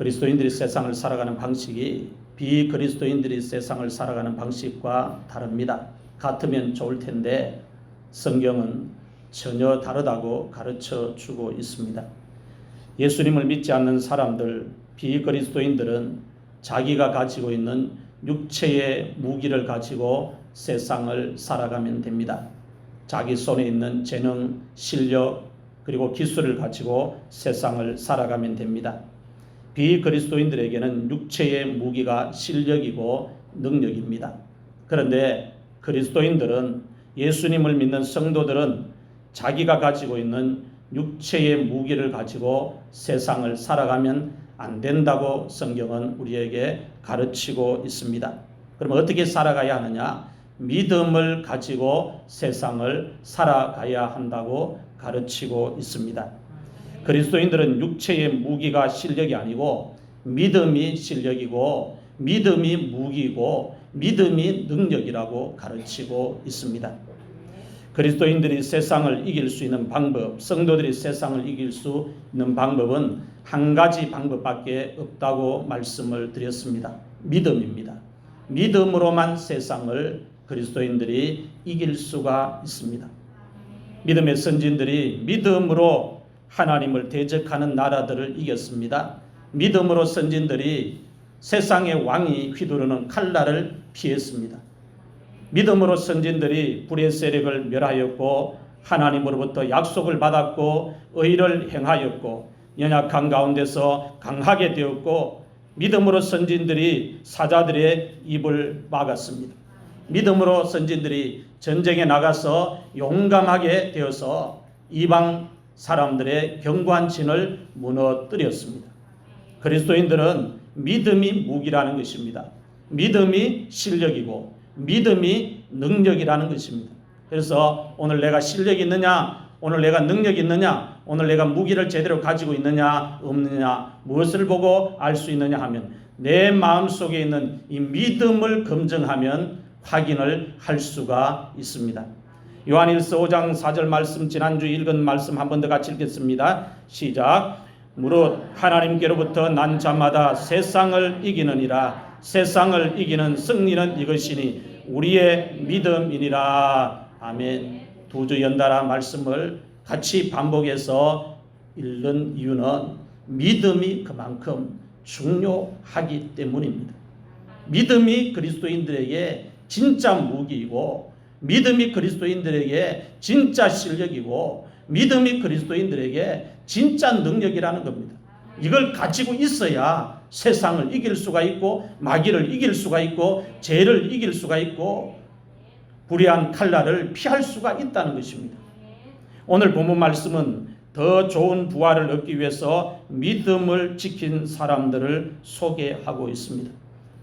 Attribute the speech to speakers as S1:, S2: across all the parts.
S1: 그리스도인들이 세상을 살아가는 방식이 비그리스도인들이 세상을 살아가는 방식과 다릅니다. 같으면 좋을 텐데 성경은 전혀 다르다고 가르쳐 주고 있습니다. 예수님을 믿지 않는 사람들, 비그리스도인들은 자기가 가지고 있는 육체의 무기를 가지고 세상을 살아가면 됩니다. 자기 손에 있는 재능, 실력, 그리고 기술을 가지고 세상을 살아가면 됩니다. 비그리스도인들에게는 육체의 무기가 실력이고 능력입니다. 그런데 그리스도인들은, 예수님을 믿는 성도들은 자기가 가지고 있는 육체의 무기를 가지고 세상을 살아가면 안 된다고 성경은 우리에게 가르치고 있습니다. 그럼 어떻게 살아가야 하느냐? 믿음을 가지고 세상을 살아가야 한다고 가르치고 있습니다. 그리스도인들은 육체의 무기가 실력이 아니고 믿음이 실력이고 믿음이 무기고 믿음이 능력이라고 가르치고 있습니다. 그리스도인들이 세상을 이길 수 있는 방법, 성도들이 세상을 이길 수 있는 방법은 한 가지 방법밖에 없다고 말씀을 드렸습니다. 믿음입니다. 믿음으로만 세상을 그리스도인들이 이길 수가 있습니다. 믿음의 선진들이 믿음으로 하나님을 대적하는 나라들을 이겼습니다. 믿음으로 선진들이 세상의 왕이 휘두르는 칼날을 피했습니다. 믿음으로 선진들이 불의 세력을 멸하였고 하나님으로부터 약속을 받았고 의를 행하였고 연약한 가운데서 강하게 되었고 믿음으로 선진들이 사자들의 입을 막았습니다. 믿음으로 선진들이 전쟁에 나가서 용감하게 되어서 이방 사람들의 견고한 진을 무너뜨렸습니다. 그리스도인들은 믿음이 무기라는 것입니다. 믿음이 실력이고 믿음이 능력이라는 것입니다. 그래서 오늘 내가 실력이 있느냐, 오늘 내가 능력이 있느냐, 오늘 내가 무기를 제대로 가지고 있느냐 없느냐, 무엇을 보고 알 수 있느냐 하면 내 마음속에 있는 이 믿음을 검증하면 확인을 할 수가 있습니다. 요한일서 5장 4절 말씀, 지난주 읽은 말씀 한 번 더 같이 읽겠습니다. 시작. 무릇 하나님께로부터 난 자마다 세상을 이기느니라. 세상을 이기는 승리는 이것이니 우리의 믿음이니라. 아멘. 두 주 연달아 말씀을 같이 반복해서 읽는 이유는 믿음이 그만큼 중요하기 때문입니다. 믿음이 그리스도인들에게 진짜 무기이고 믿음이 그리스도인들에게 진짜 실력이고 믿음이 그리스도인들에게 진짜 능력이라는 겁니다. 이걸 가지고 있어야 세상을 이길 수가 있고 마귀를 이길 수가 있고 죄를 이길 수가 있고 불의한 칼날을 피할 수가 있다는 것입니다. 오늘 본문 말씀은 더 좋은 부활을 얻기 위해서 믿음을 지킨 사람들을 소개하고 있습니다.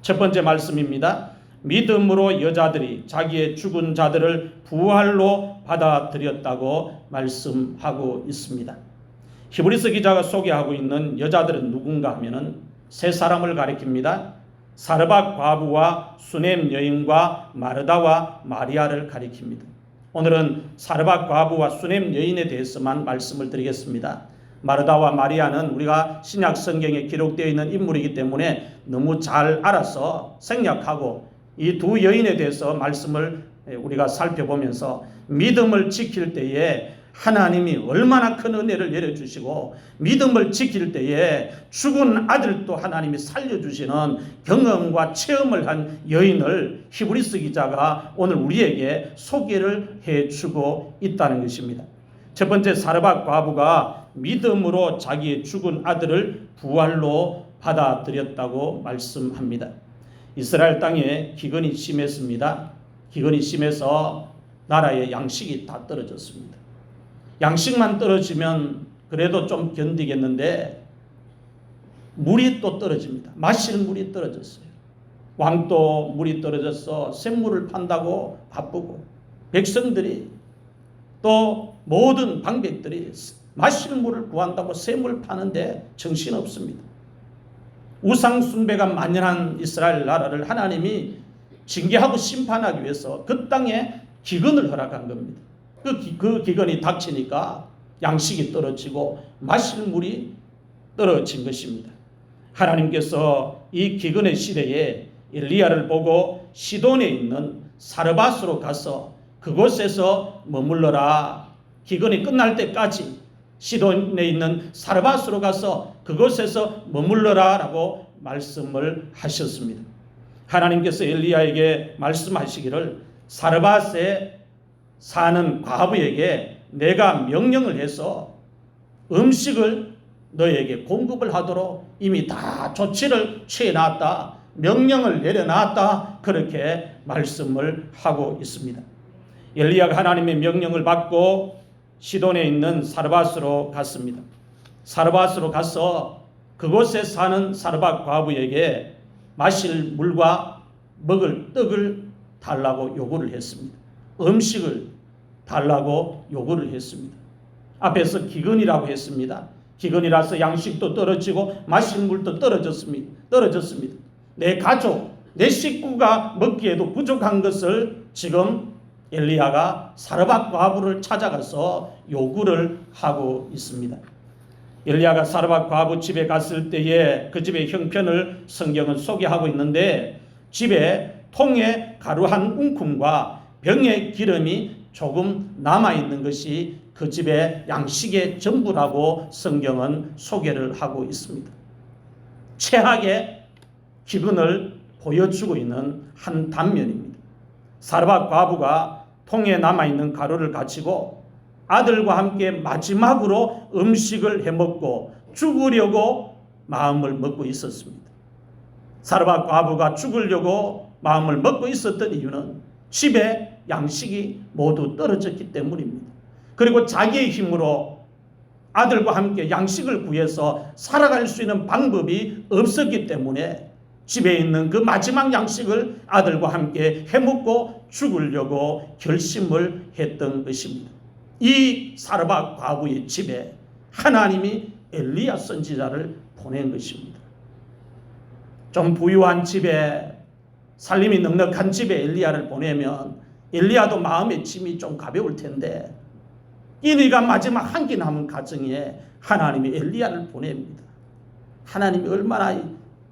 S1: 첫 번째 말씀입니다. 믿음으로 여자들이 자기의 죽은 자들을 부활로 받아들였다고 말씀하고 있습니다. 히브리서 기자가 소개하고 있는 여자들은 누군가 하면은 세 사람을 가리킵니다. 사르밧 과부와 수넴 여인과 마르다와 마리아를 가리킵니다. 오늘은 사르밧 과부와 수넴 여인에 대해서만 말씀을 드리겠습니다. 마르다와 마리아는 우리가 신약 성경에 기록되어 있는 인물이기 때문에 너무 잘 알아서 생략하고 이 두 여인에 대해서 말씀을 우리가 살펴보면서 믿음을 지킬 때에 하나님이 얼마나 큰 은혜를 내려주시고 믿음을 지킬 때에 죽은 아들도 하나님이 살려주시는 경험과 체험을 한 여인을 히브리서 기자가 오늘 우리에게 소개를 해주고 있다는 것입니다. 첫 번째, 사르밧 과부가 믿음으로 자기의 죽은 아들을 부활로 받아들였다고 말씀합니다. 이스라엘 땅에 기근이 심했습니다. 기근이 심해서 나라의 양식이 다 떨어졌습니다. 양식만 떨어지면 그래도 좀 견디겠는데 물이 또 떨어집니다. 마실 물이 떨어졌어요. 왕도 물이 떨어져서 샘물을 판다고 바쁘고 백성들이 또 모든 방백들이 마실 물을 구한다고 샘물 파는데 정신없습니다. 우상 숭배가 만연한 이스라엘 나라를 하나님이 징계하고 심판하기 위해서 그 땅에 기근을 허락한 겁니다. 그 기근이 닥치니까 양식이 떨어지고 마실 물이 떨어진 것입니다. 하나님께서 이 기근의 시대에 엘리야를 보고 시돈에 있는 사르밧으로 가서 그곳에서 머물러라. 기근이 끝날 때까지 시돈에 있는 사르밧으로 가서 그곳에서 머물러라 라고 말씀을 하셨습니다. 하나님께서 엘리야에게 말씀하시기를 사르밧에 사는 과부에게 내가 명령을 해서 음식을 너에게 공급을 하도록 이미 다 조치를 취해놨다. 명령을 내려놨다. 그렇게 말씀을 하고 있습니다. 엘리야가 하나님의 명령을 받고 시돈에 있는 사르밧으로 갔습니다. 사르밧으로 가서 그곳에 사는 사르밧 과부에게 마실 물과 먹을 떡을 달라고 요구를 했습니다. 음식을 달라고 요구를 했습니다. 앞에서 기근이라고 했습니다. 기근이라서 양식도 떨어지고 마실 물도 떨어졌습니다. 내 가족, 내 식구가 먹기에도 부족한 것을 지금 엘리야가 사르밧 과부를 찾아가서 요구를 하고 있습니다. 엘리야가 사르밧 과부 집에 갔을 때에 그 집의 형편을 성경은 소개하고 있는데 집에 통에 가루 한 움큼과 병에 기름이 조금 남아있는 것이 그 집의 양식의 전부라고 성경은 소개를 하고 있습니다. 최악의 기근을 보여주고 있는 한 단면입니다. 사르밧 과부가 통에 남아있는 가루를 가지고 아들과 함께 마지막으로 음식을 해먹고 죽으려고 마음을 먹고 있었습니다. 사르밧 과부가 죽으려고 마음을 먹고 있었던 이유는 집에 양식이 모두 떨어졌기 때문입니다. 그리고 자기의 힘으로 아들과 함께 양식을 구해서 살아갈 수 있는 방법이 없었기 때문에 집에 있는 그 마지막 양식을 아들과 함께 해먹고 죽으려고 결심을 했던 것입니다. 이 사르밧 과부의 집에 하나님이 엘리야 선지자를 보낸 것입니다. 좀 부유한 집에, 살림이 넉넉한 집에 엘리야를 보내면 엘리야도 마음의 짐이 좀 가벼울 텐데 이니가 마지막 한 끼 남은 가정에 하나님이 엘리야를 보냅니다. 하나님이 얼마나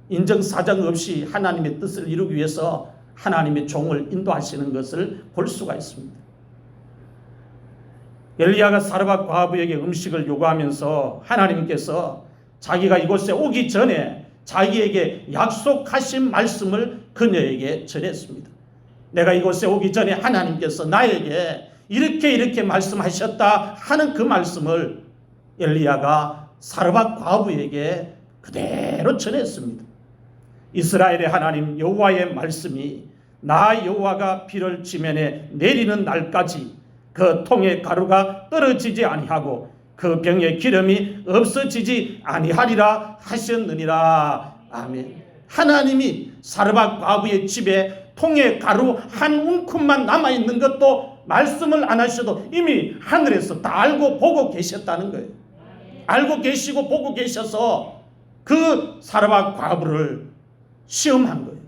S1: 인정사정 없이 하나님의 뜻을 이루기 위해서 하나님의 종을 인도하시는 것을 볼 수가 있습니다. 엘리야가 사르밧 과부에게 음식을 요구하면서 하나님께서 자기가 이곳에 오기 전에 자기에게 약속하신 말씀을 그녀에게 전했습니다. 내가 이곳에 오기 전에 하나님께서 나에게 이렇게 말씀하셨다 하는 그 말씀을 엘리야가 사르밧 과부에게 그대로 전했습니다. 이스라엘의 하나님 여호와의 말씀이 나 여호와가 비를 지면에 내리는 날까지 그 통에 가루가 떨어지지 아니하고 그 병에 기름이 없어지지 아니하리라 하셨느니라. 아멘. 하나님이 사르밧 과부의 집에 통에 가루 한 움큼만 남아있는 것도 말씀을 안 하셔도 이미 하늘에서 다 알고 보고 계셨다는 거예요. 알고 계시고 보고 계셔서 그 사르밧 과부를 시험한 거예요.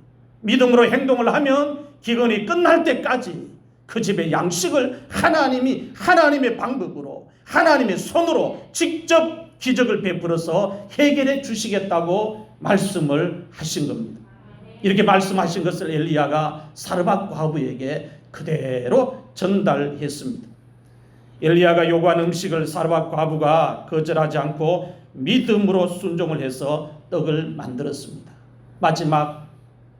S1: 믿음으로 행동을 하면 기근이 끝날 때까지 그 집의 양식을 하나님이 하나님의 방법으로 하나님의 손으로 직접 기적을 베풀어서 해결해 주시겠다고 말씀을 하신 겁니다. 이렇게 말씀하신 것을 엘리야가 사르밧 과부에게 그대로 전달했습니다. 엘리야가 요구한 음식을 사르밧 과부가 거절하지 않고 믿음으로 순종을 해서 떡을 만들었습니다. 마지막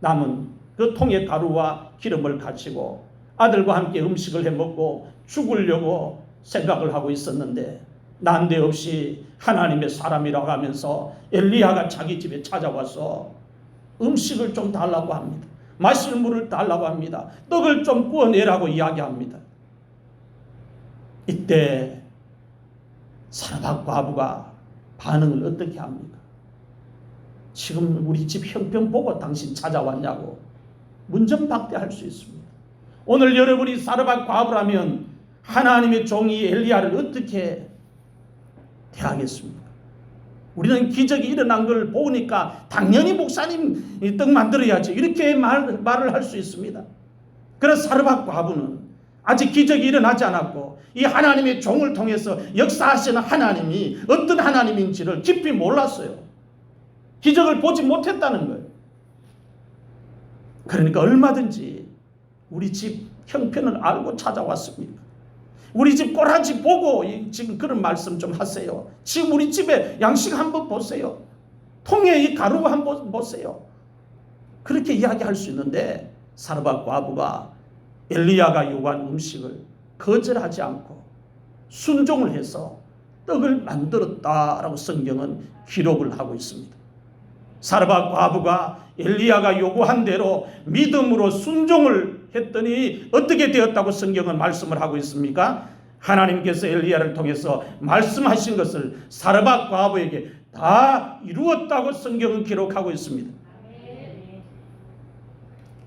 S1: 남은 그 통의 가루와 기름을 가지고 아들과 함께 음식을 해먹고 죽으려고 생각을 하고 있었는데 난데없이 하나님의 사람이라고 하면서 엘리야가 자기 집에 찾아와서 음식을 좀 달라고 합니다. 마실 물을 달라고 합니다. 떡을 좀 구워내라고 이야기합니다. 이때 사르밧 과부가 반응을 어떻게 합니까? 지금 우리 집 형편 보고 당신 찾아왔냐고 문전박대할 수 있습니다. 오늘 여러분이 사르밧 과부라면 하나님의 종이 엘리야를 어떻게 대하겠습니까? 우리는 기적이 일어난 걸 보니까 당연히 목사님 떡 만들어야지 이렇게 말을 할 수 있습니다. 그래서 사르밧 과부는 아직 기적이 일어나지 않았고 이 하나님의 종을 통해서 역사하시는 하나님이 어떤 하나님인지를 깊이 몰랐어요. 기적을 보지 못했다는 거예요. 그러니까 얼마든지 우리 집 형편을 알고 찾아왔습니까? 우리 집 꼬라지 보고 지금 그런 말씀 좀 하세요. 지금 우리 집에 양식 한번 보세요. 통에 이 가루 한번 보세요. 그렇게 이야기할 수 있는데 사르밧 과부가 엘리야가 요구한 음식을 거절하지 않고 순종을 해서 떡을 만들었다라고 성경은 기록을 하고 있습니다. 사르밧 과부가 엘리야가 요구한 대로 믿음으로 순종을 했더니 어떻게 되었다고 성경은 말씀을 하고 있습니까? 하나님께서 엘리야를 통해서 말씀하신 것을 사르밧 과부에게 다 이루었다고 성경은 기록하고 있습니다.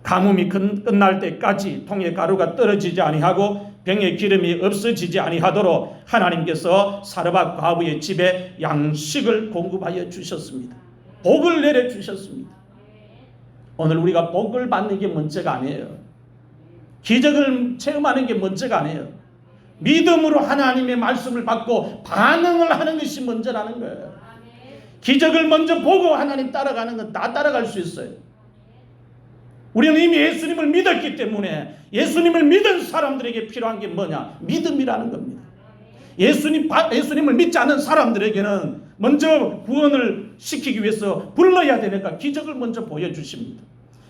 S1: 가뭄이 끝날 때까지 통에 가루가 떨어지지 아니하고 병에 기름이 없어지지 아니하도록 하나님께서 사르밧 과부의 집에 양식을 공급하여 주셨습니다. 복을 내려 주셨습니다. 오늘 우리가 복을 받는 게 문제가 아니에요. 기적을 체험하는 게 문제가 아니에요. 믿음으로 하나님의 말씀을 받고 반응을 하는 것이 문제라는 거예요. 기적을 먼저 보고 하나님 따라가는 건 다 따라갈 수 있어요. 우리는 이미 예수님을 믿었기 때문에 예수님을 믿은 사람들에게 필요한 게 뭐냐? 믿음이라는 겁니다. 예수님을 믿지 않는 사람들에게는 먼저 구원을 시키기 위해서 불러야 되니까 기적을 먼저 보여주십니다.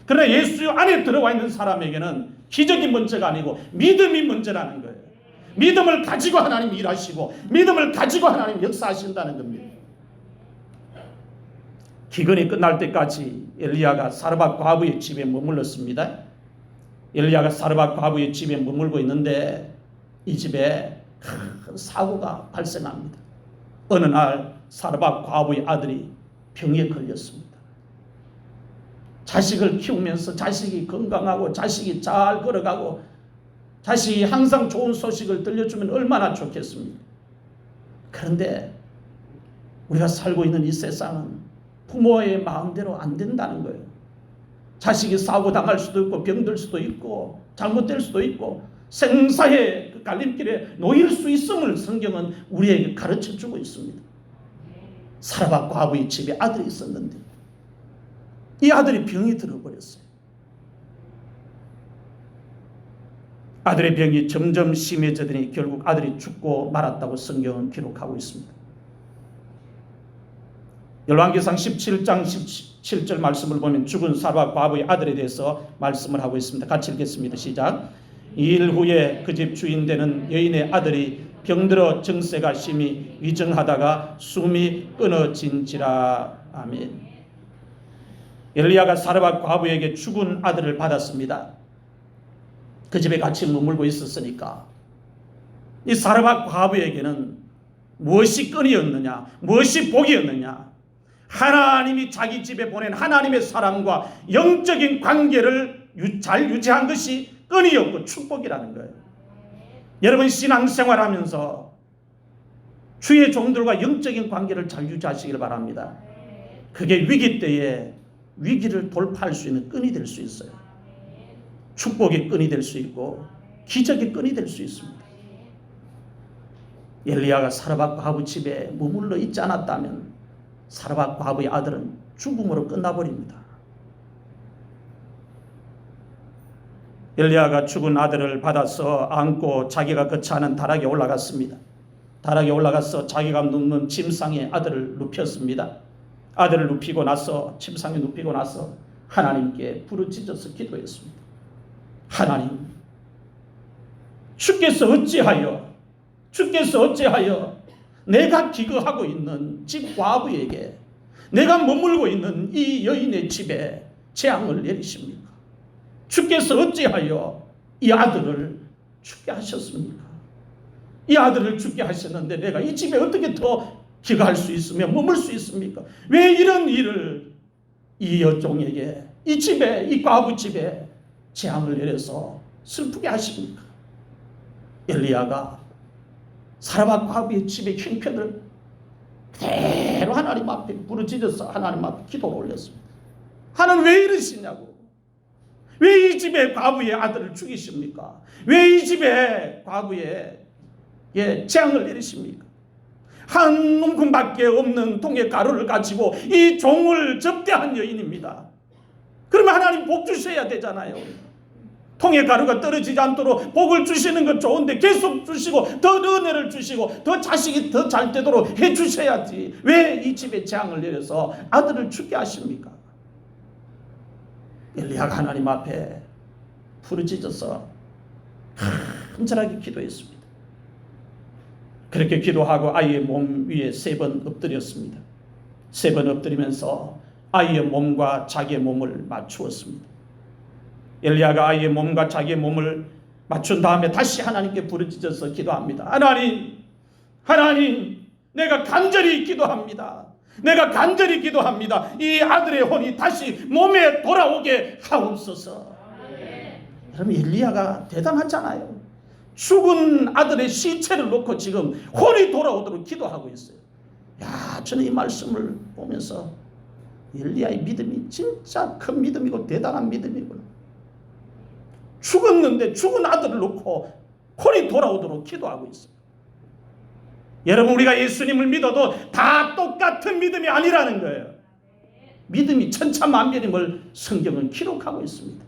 S1: 그러나 예수 안에 들어와 있는 사람에게는 기적이 문제가 아니고 믿음이 문제라는 거예요. 믿음을 가지고 하나님 일하시고 믿음을 가지고 하나님 역사하신다는 겁니다. 기근이 끝날 때까지 엘리야가 사르밧 과부의 집에 머물렀습니다. 엘리야가 사르밧 과부의 집에 머물고 있는데 이 집에 큰 사고가 발생합니다. 어느 날 사르밧 과부의 아들이 병에 걸렸습니다. 자식을 키우면서 자식이 건강하고 자식이 잘 걸어가고 자식이 항상 좋은 소식을 들려주면 얼마나 좋겠습니까? 그런데 우리가 살고 있는 이 세상은 부모의 마음대로 안 된다는 거예요. 자식이 사고 당할 수도 있고 병들 수도 있고 잘못될 수도 있고 생사의 그 갈림길에 놓일 수 있음을 성경은 우리에게 가르쳐주고 있습니다. 사르밧 과부의 집에 아들이 있었는데 이 아들이 병이 들어버렸어요. 아들의 병이 점점 심해지더니 결국 아들이 죽고 말았다고 성경은 기록하고 있습니다. 열왕기상 17장 17절 말씀을 보면 죽은 사르밧 과부의 아들에 대해서 말씀을 하고 있습니다. 같이 읽겠습니다. 시작. 2일 후에 그 집 주인 되는 여인의 아들이 병들어 정세가 심히 위중하다가 숨이 끊어진지라. 아멘. 엘리야가 사르밧 과부에게 죽은 아들을 받았습니다. 그 집에 같이 머물고 있었으니까 이 사르밧 과부에게는 무엇이 끈이었느냐, 무엇이 복이었느냐, 하나님이 자기 집에 보낸 하나님의 사람과 영적인 관계를 잘 유지한 것이 끈이었고 축복이라는 거예요. 여러분 신앙생활하면서 주의 종들과 영적인 관계를 잘 유지하시길 바랍니다. 그게 위기 때에 위기를 돌파할 수 있는 끈이 될 수 있어요. 축복의 끈이 될 수 있고 기적의 끈이 될 수 있습니다. 엘리야가 사르밧 과부 집에 머물러 있지 않았다면 사르밧 과부의 아들은 죽음으로 끝나버립니다. 엘리야가 죽은 아들을 받아서 안고 자기가 거처하는 다락에 올라갔습니다. 다락에 올라가서 자기가 눕는 침상에 아들을 눕혔습니다. 아들을 눕히고 나서 침상에 눕히고 나서 하나님께 부르짖어서 기도했습니다. 하나님, 주께서 어찌하여 내가 기거하고 있는 집 과부에게 내가 머물고 있는 이 여인의 집에 재앙을 내리십니까? 주께서 어찌하여 이 아들을 죽게 하셨습니까? 이 아들을 죽게 하셨는데 내가 이 집에 어떻게 더 기거할 수 있으며 머물 수 있습니까? 왜 이런 일을 이 여종에게 이 집에 이 과부 집에 재앙을 내려서 슬프게 하십니까? 엘리야가 사르밧 과부의 집의 형편을 그대로 하나님 앞에 부르짖어서 하나님 앞에 기도를 올렸습니다. 하나님 왜 이러시냐고. 왜 이 집에 과부의 아들을 죽이십니까? 왜 이 집에 과부의 재앙을 내리십니까? 한 움큼밖에 없는 통의 가루를 가지고 이 종을 접대한 여인입니다. 그러면 하나님 복 주셔야 되잖아요. 통의 가루가 떨어지지 않도록 복을 주시는 건 좋은데 계속 주시고 더 은혜를 주시고 더 자식이 더 잘 되도록 해 주셔야지. 왜 이 집에 재앙을 내려서 아들을 죽게 하십니까? 엘리야가 하나님 앞에 부르짖어서 간절하게 기도했습니다. 그렇게 기도하고 아이의 몸 위에 3번 엎드렸습니다. 3번 엎드리면서 아이의 몸과 자기의 몸을 맞추었습니다. 엘리야가 아이의 몸과 자기의 몸을 맞춘 다음에 다시 하나님께 부르짖어서 기도합니다. 하나님, 내가 간절히 기도합니다. 내가 간절히 기도합니다. 이 아들의 혼이 다시 몸에 돌아오게 하옵소서. 여러분, 엘리야가 대단하잖아요. 죽은 아들의 시체를 놓고 지금 혼이 돌아오도록 기도하고 있어요. 저는 이 말씀을 보면서 엘리야의 믿음이 진짜 큰 믿음이고 대단한 믿음이구나. 죽었는데 죽은 아들을 놓고 혼이 돌아오도록 기도하고 있어요. 여러분, 우리가 예수님을 믿어도 다 똑같은 믿음이 아니라는 거예요. 믿음이 천차만별임을 성경은 기록하고 있습니다.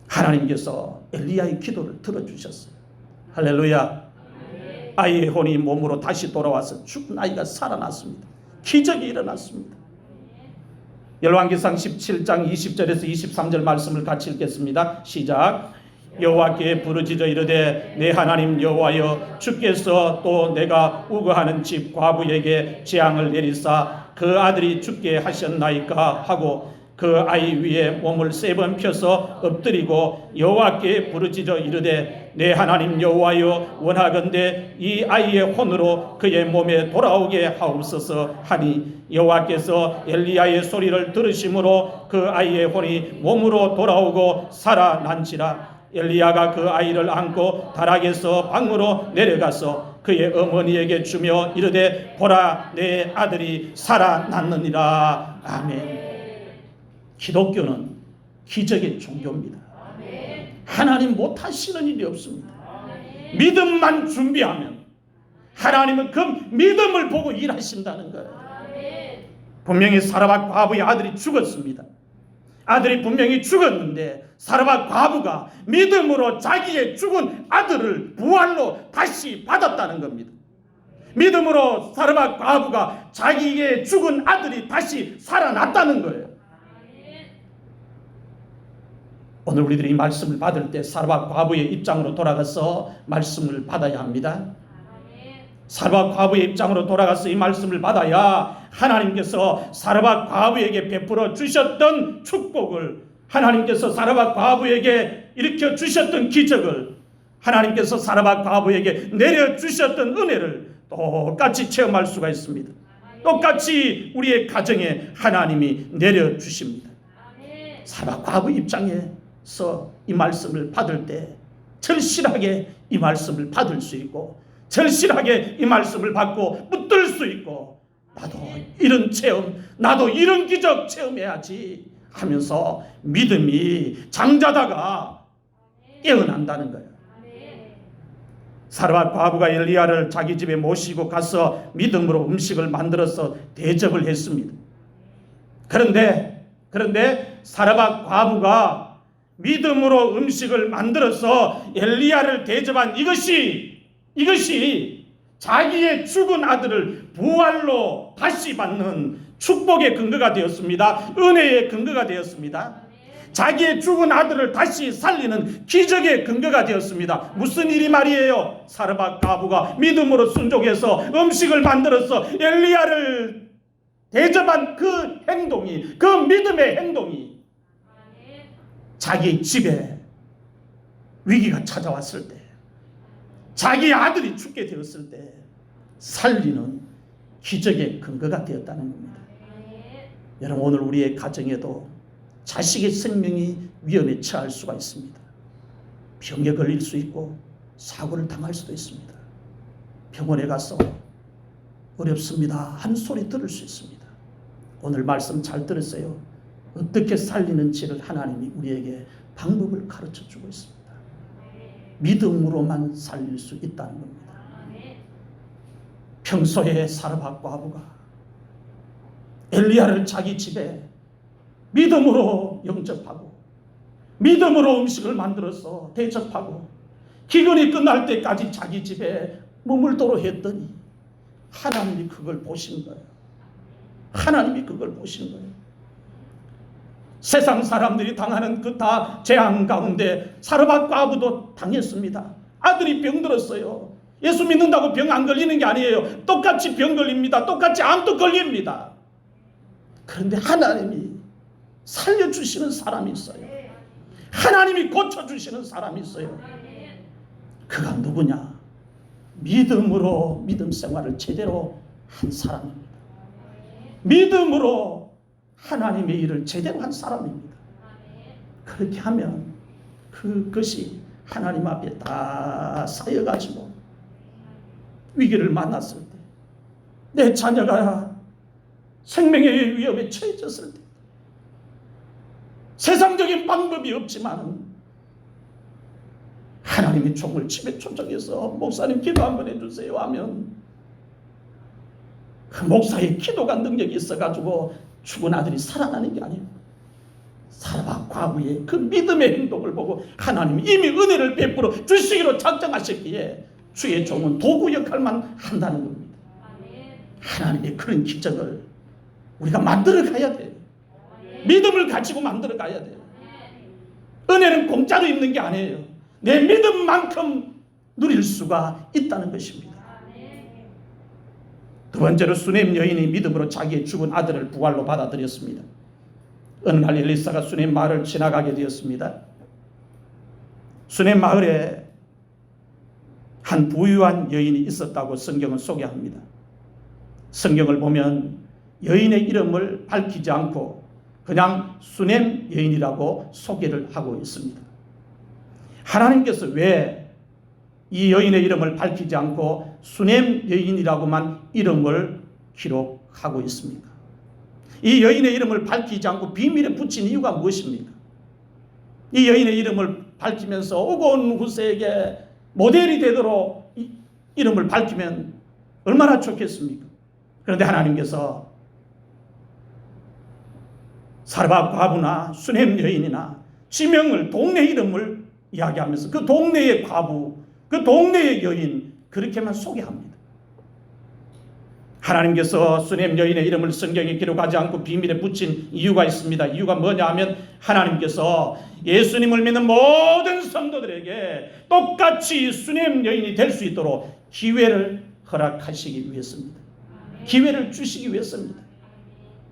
S1: 하나님께서 엘리야의 기도를 들어주셨어요. 할렐루야. 아이의 혼이 몸으로 다시 돌아와서 죽은 아이가 살아났습니다. 기적이 일어났습니다. 열왕기상 17장 20절에서 23절 말씀을 같이 읽겠습니다. 시작. 여호와께 부르짖어 이르되 내 하나님 여호와여, 주께서 또 내가 우거하는 집 과부에게 재앙을 내리사 그 아들이 죽게 하셨나이까 하고 그 아이 위에 몸을 3번 펴서 엎드리고 여호와께 부르짖어 이르되 내 하나님 여호와여, 원하건대 이 아이의 혼으로 그의 몸에 돌아오게 하옵소서 하니 여호와께서 엘리야의 소리를 들으심으로 그 아이의 혼이 몸으로 돌아오고 살아난지라. 엘리야가 그 아이를 안고 다락에서 방으로 내려가서 그의 어머니에게 주며 이르되 보라, 내 아들이 살아났느니라. 아멘. 기독교는 기적의 종교입니다. 하나님 못하시는 일이 없습니다. 믿음만 준비하면 하나님은 그 믿음을 보고 일하신다는 거예요. 분명히 사라밧 과부의 아들이 죽었습니다. 아들이 분명히 죽었는데 사라밧 과부가 믿음으로 자기의 죽은 아들을 부활로 다시 받았다는 겁니다. 믿음으로 사라밧 과부가 자기의 죽은 아들이 다시 살아났다는 거예요. 오늘 우리들이 이 말씀을 받을 때 사라밧 과부의 입장으로 돌아가서 말씀을 받아야 합니다. 사라밧 과부의 입장으로 돌아가서 이 말씀을 받아야 하나님께서 사라밧 과부에게 베풀어 주셨던 축복을, 하나님께서 사라밧 과부에게 일으켜 주셨던 기적을, 하나님께서 사라밧 과부에게 내려주셨던 은혜를 똑같이 체험할 수가 있습니다. 똑같이 우리의 가정에 하나님이 내려주십니다. 사라밧 과부 입장에서 이 말씀을 받을 때 절실하게 이 말씀을 받을 수 있고, 절실하게 이 말씀을 받고 붙들 수 있고, 나도 이런 체험, 나도 이런 기적 체험해야지 하면서 믿음이 장자다가 깨어난다는 거예요. 사라밧 과부가 엘리야를 자기 집에 모시고 가서 믿음으로 음식을 만들어서 대접을 했습니다. 그런데 사라밧 과부가 믿음으로 음식을 만들어서 엘리야를 대접한 이것이 자기의 죽은 아들을 부활로 다시 받는 축복의 근거가 되었습니다. 은혜의 근거가 되었습니다. 자기의 죽은 아들을 다시 살리는 기적의 근거가 되었습니다. 무슨 일이 말이에요? 사라밧 과부가 믿음으로 순종해서 음식을 만들어서 엘리야를 대접한 그 행동이, 그 믿음의 행동이 자기 집에 위기가 찾아왔을 때, 자기 아들이 죽게 되었을 때 살리는 기적의 근거가 되었다는 겁니다. 여러분, 오늘 우리의 가정에도 자식의 생명이 위험에 처할 수가 있습니다. 병에 걸릴 수 있고 사고를 당할 수도 있습니다. 병원에 가서 어렵습니다 하는 소리 들을 수 있습니다. 오늘 말씀 잘 들으세요. 어떻게 살리는지를 하나님이 우리에게 방법을 가르쳐주고 있습니다. 믿음으로만 살릴 수 있다는 겁니다. 평소에 사르밧 과부가 엘리야를 자기 집에 믿음으로 영접하고 믿음으로 음식을 만들어서 대접하고 기근이 끝날 때까지 자기 집에 머물도록 했더니 하나님이 그걸 보신 거예요. 하나님이 그걸 보신 거예요. 세상 사람들이 당하는 그 다 재앙 가운데 사르밧 과부도 당했습니다. 아들이 병들었어요. 예수 믿는다고 병 안 걸리는 게 아니에요. 똑같이 병 걸립니다. 똑같이 암도 걸립니다. 그런데 하나님이 살려주시는 사람이 있어요. 하나님이 고쳐주시는 사람이 있어요. 그가 누구냐? 믿음으로 믿음 생활을 제대로 한 사람입니다. 믿음으로 하나님의 일을 제대로 한 사람입니다. 그렇게 하면 그것이 하나님 앞에 다 쌓여가지고 위기를 만났을 때, 내 자녀가 생명의 위협에 처해졌을 때, 세상적인 방법이 없지만 하나님의 종을 집에 초청해서 목사님 기도 한번 해주세요 하면 그 목사의 기도가 능력이 있어가지고 죽은 아들이 살아나는 게 아니에요. 사르밧 과부의 그 믿음의 행동을 보고 하나님이 이미 은혜를 베풀어 주시기로 작정하셨기에 주의 종은 도구 역할만 한다는 겁니다. 하나님의 그런 기적을 우리가 만들어 가야 돼요. 믿음을 가지고 만들어 가야 돼요. 은혜는 공짜로 있는 게 아니에요. 내 믿음만큼 누릴 수가 있다는 것입니다. 두 번째로 수넴 여인이 믿음으로 자기의 죽은 아들을 부활로 받아들였습니다. 어느 날 엘리사가 수넴 마을을 지나가게 되었습니다. 수넴 마을에 한 부유한 여인이 있었다고 성경은 소개합니다. 성경을 보면 여인의 이름을 밝히지 않고 그냥 수넴 여인이라고 소개를 하고 있습니다. 하나님께서 왜 이 여인의 이름을 밝히지 않고 수넴 여인이라고만 이름을 기록하고 있습니까? 이 여인의 이름을 밝히지 않고 비밀에 붙인 이유가 무엇입니까? 이 여인의 이름을 밝히면서 오고 온 후세에게 모델이 되도록 이름을 밝히면 얼마나 좋겠습니까? 그런데 하나님께서 사르밧 과부나 수넴 여인이나 지명을, 동네 이름을 이야기하면서 그 동네의 과부, 그 동네의 여인, 그렇게만 소개합니다. 하나님께서 수넴 여인의 이름을 성경에 기록하지 않고 비밀에 붙인 이유가 있습니다. 이유가 뭐냐 하면 하나님께서 예수님을 믿는 모든 성도들에게 똑같이 수넴 여인이 될 수 있도록 기회를 허락하시기 위해서입니다. 기회를 주시기 위해서입니다.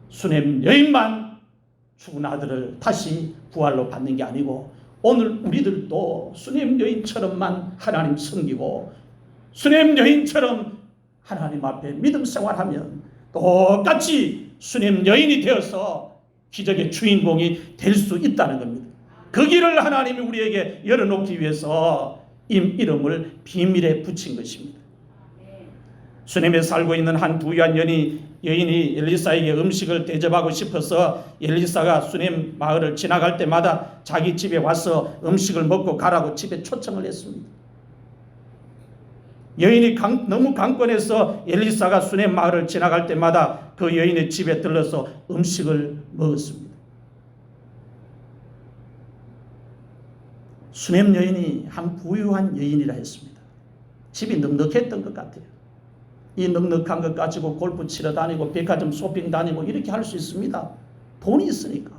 S1: 수넴 여인만 죽은 아들을 다시 부활로 받는 게 아니고 오늘 우리들도 수넴 여인처럼만 하나님 섬기고 수넴 여인처럼 하나님 앞에 믿음 생활하면 똑같이 수넴 여인이 되어서 기적의 주인공이 될 수 있다는 겁니다. 그 길을 하나님이 우리에게 열어놓기 위해서 이름을 비밀에 붙인 것입니다. 수넴에 살고 있는 한 부유한 여인이 엘리사에게 음식을 대접하고 싶어서 엘리사가 수넴 마을을 지나갈 때마다 자기 집에 와서 음식을 먹고 가라고 집에 초청을 했습니다. 여인이 너무 강권해서 엘리사가 수넴 마을을 지나갈 때마다 그 여인의 집에 들러서 음식을 먹었습니다. 수넴 여인이 한 부유한 여인이라 했습니다. 집이 넉넉했던 것 같아요. 이 넉넉한 것 가지고 골프 치러 다니고 백화점 쇼핑 다니고 이렇게 할 수 있습니다. 돈이 있으니까.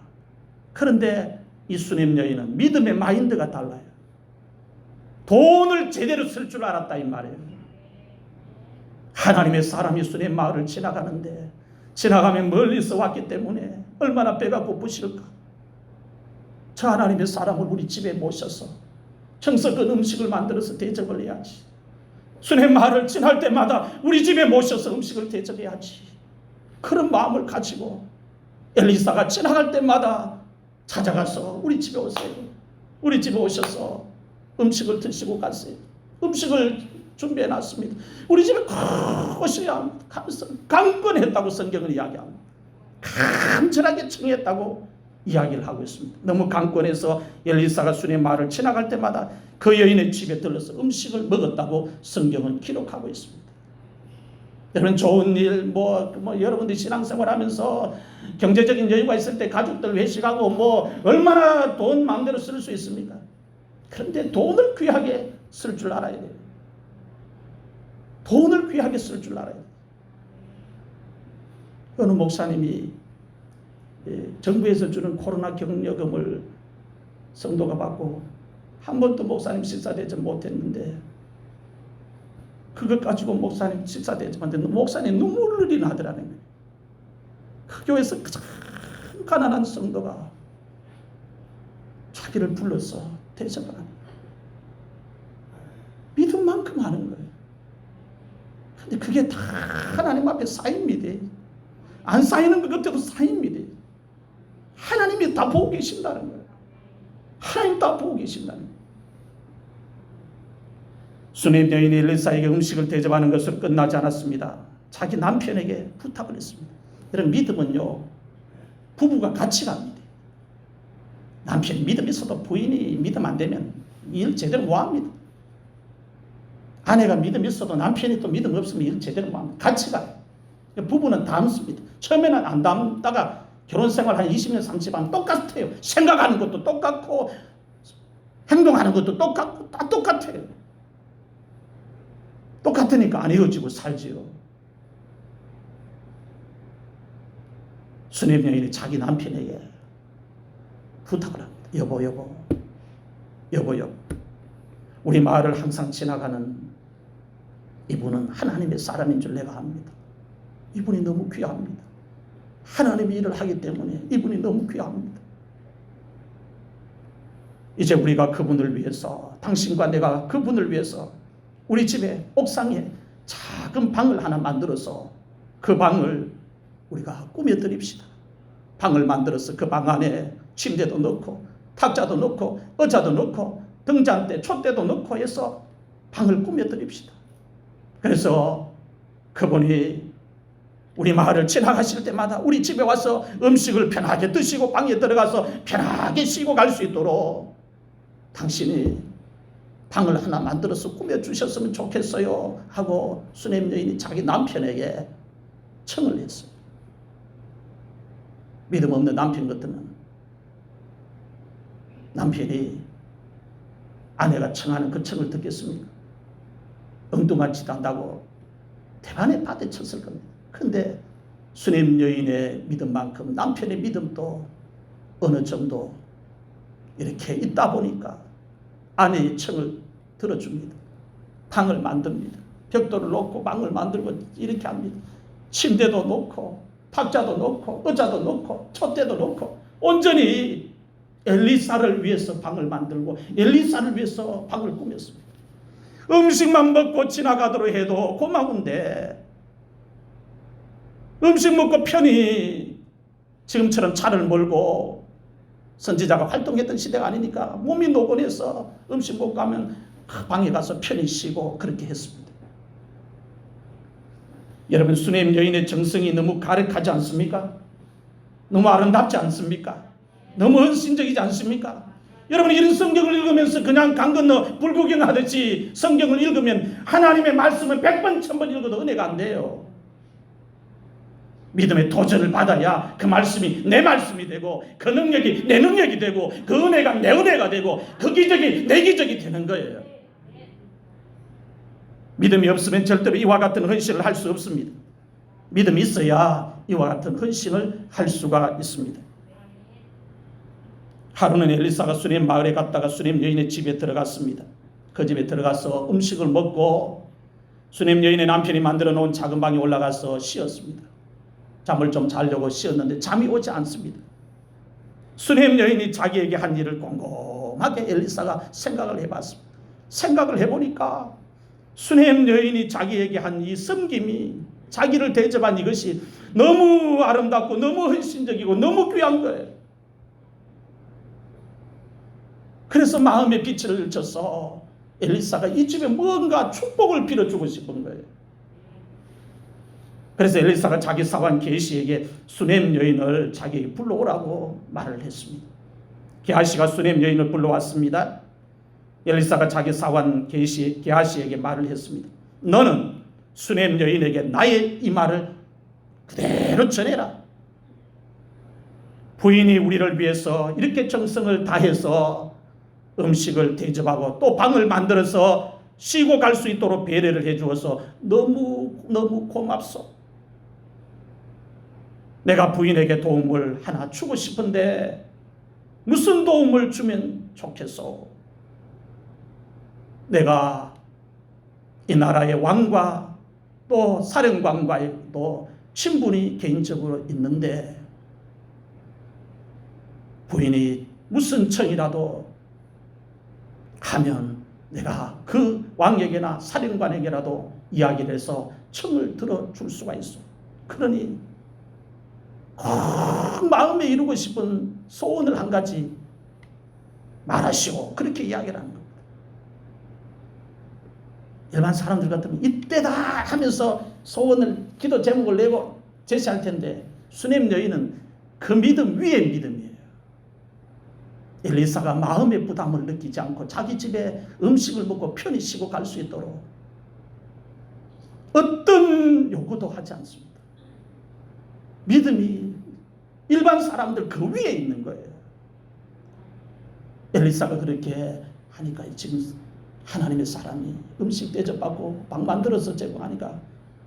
S1: 그런데 이 수넴 여인은 믿음의 마인드가 달라요. 돈을 제대로 쓸 줄 알았다 이 말이에요. 하나님의 사람이 수넴 마을을 지나가는데 지나가면 멀리서 왔기 때문에 얼마나 배가 고프실까. 저 하나님의 사람을 우리 집에 모셔서 정성껏 음식을 만들어서 대접을 해야지. 수넴 마을을 지날 때마다 우리 집에 모셔서 음식을 대접해야지. 그런 마음을 가지고 엘리사가 지나갈 때마다 찾아가서 우리 집에 오세요. 우리 집에 오셔서 음식을 드시고 가세요. 음식을 준비해놨습니다. 우리 집에 꼭 오셔야 하면서 강권했다고 성경은 이야기합니다. 간절하게 청했다고 이야기를 하고 있습니다. 너무 강권해서 엘리사가 수넴 마을을 지나갈 때마다 그 여인의 집에 들러서 음식을 먹었다고 성경은 기록하고 있습니다. 여러분 좋은 일, 여러분들이 신앙생활 하면서 경제적인 여유가 있을 때 가족들 회식하고 얼마나 돈 마음대로 쓸 수 있습니까? 그런데 돈을 귀하게 쓸 줄 알아야 돼요. 돈을 귀하게 쓸 줄 알아야 돼요. 어느 목사님이 정부에서 주는 코로나 격려금을 성도가 받고 한 번도 목사님 식사대접 못했는데 그것 가지고 목사님 식사대접한테 목사님 눈물이 나더라는 거예요. 그 교회에서 가장 가난한 성도가 자기를 불러서 대접을 하는 거예요. 믿은 만큼 하는 거예요. 근데 그게 다 하나님 앞에 쌓입니다. 안 쌓이는 것 같아도 쌓입니다. 하나님이 다 보고 계신다는 거예요. 하나님 다 보고 계신다는 거예요. 수넴 여인이 엘리사에게 음식을 대접하는 것으로 끝나지 않았습니다. 자기 남편에게 부탁을 했습니다. 여러분 믿음은요, 부부가 같이 갑니다. 남편이 믿음 있어도 부인이 믿음 안 되면 일 제대로 못합니다. 아내가 믿음 있어도 남편이 또 믿음 없으면 일 제대로 못합니다. 같이 가요. 부부는 닮습니다. 처음에는 안 닮다가 결혼생활 한 20년 30년 똑같아요. 생각하는 것도 똑같고 행동하는 것도 똑같고 다 똑같아요. 똑같으니까 안 헤어지고 살지요. 수넴 여인이 자기 남편에게 부탁을 합니다. 여보 우리 마을을 항상 지나가는 이분은 하나님의 사람인 줄 내가 압니다. 이분이 너무 귀합니다. 하나님의 일을 하기 때문에 이분이 너무 귀합니다. 이제 우리가 그분을 위해서, 당신과 내가 그분을 위해서 우리 집에 옥상에 작은 방을 하나 만들어서 그 방을 우리가 꾸며드립시다. 방을 만들어서 그 방 안에 침대도 넣고 탁자도 넣고 의자도 넣고 등잔대, 촛대도 넣고 해서 방을 꾸며드립시다. 그래서 그분이 우리 마을을 지나가실 때마다 우리 집에 와서 음식을 편하게 드시고 방에 들어가서 편하게 쉬고 갈 수 있도록 당신이 방을 하나 만들어서 꾸며주셨으면 좋겠어요 하고 수넴 여인이 자기 남편에게 청을 했어요. 믿음 없는 남편 같으면 남편이 아내가 청하는 그 청을 듣겠습니까? 엉뚱한 짓 한다고 대반에 받아쳤을 겁니다. 그런데 수넴 여인의 믿음만큼 남편의 믿음도 어느 정도 이렇게 있다 보니까 아내의 청을 들어줍니다. 방을 만듭니다. 벽돌을 놓고 방을 만들고 이렇게 합니다. 침대도 놓고 탁자도 놓고 의자도 놓고 촛대도 놓고 온전히 엘리사를 위해서 방을 만들고 엘리사를 위해서 방을 꾸몄습니다. 음식만 먹고 지나가도록 해도 고마운데 음식 먹고 편히 지금처럼 차를 몰고 선지자가 활동했던 시대가 아니니까 몸이 노곤해서 음식 먹고 가면 방에 가서 편히 쉬고 그렇게 했습니다. 여러분 수넴 여인의 정성이 너무 가득하지 않습니까? 너무 아름답지 않습니까? 너무 헌신적이지 않습니까? 여러분 이런 성경을 읽으면서 그냥 강 건너 불구경하듯이 성경을 읽으면 하나님의 말씀을 100번 1000번 읽어도 은혜가 안 돼요. 믿음의 도전을 받아야 그 말씀이 내 말씀이 되고 그 능력이 내 능력이 되고 그 은혜가 내 은혜가 되고 그 기적이 내 기적이 되는 거예요. 믿음이 없으면 절대로 이와 같은 헌신을 할 수 없습니다. 믿음이 있어야 이와 같은 헌신을 할 수가 있습니다. 하루는 엘리사가 수넴 마을에 갔다가 수넴 여인의 집에 들어갔습니다. 그 집에 들어가서 음식을 먹고 수넴 여인의 남편이 만들어 놓은 작은 방에 올라가서 쉬었습니다. 잠을 좀 자려고 쉬었는데 잠이 오지 않습니다. 수넴 여인이 자기에게 한 일을 곰곰하게 엘리사가 생각을 해봤습니다. 생각을 해보니까 수넴 여인이 자기에게 한 이 섬김이, 자기를 대접한 이것이 너무 아름답고 너무 헌신적이고 너무 귀한 거예요. 그래서 마음의 빛을 줘서 엘리사가 이 집에 뭔가 축복을 빌어주고 싶은 거예요. 그래서 엘리사가 자기 사환 게하시에게 수넴 여인을 자기에게 불러오라고 말을 했습니다. 게하시가 수넴 여인을 불러왔습니다. 엘리사가 자기 사환 게하시에게 말을 했습니다. 너는 수냄 여인에게 나의 이 말을 그대로 전해라. 부인이 우리를 위해서 이렇게 정성을 다해서 음식을 대접하고 또 방을 만들어서 쉬고 갈 수 있도록 배려를 해주어서 너무 고맙소. 내가 부인에게 도움을 하나 주고 싶은데 무슨 도움을 주면 좋겠소? 내가 이 나라의 왕과 또 사령관과의 또 친분이 개인적으로 있는데 부인이 무슨 청이라도 하면 내가 그 왕에게나 사령관에게라도 이야기를 해서 청을 들어줄 수가 있어. 그러니 꼭 마음에 이루고 싶은 소원을 한 가지 말하시오. 그렇게 이야기를 하는 겁니다. 일반 사람들 같으면 이때다 하면서 소원을 기도 제목을 내고 제시할 텐데 수냄 여인은 그 믿음 위에 믿음이에요. 엘리사가 마음의 부담을 느끼지 않고 자기 집에 음식을 먹고 편히 쉬고 갈 수 있도록 어떤 요구도 하지 않습니다. 믿음이 일반 사람들 그 위에 있는 거예요. 엘리사가 그렇게 하니까 지금 하나님의 사람이 음식 대접받고 방 만들어서 제공하니까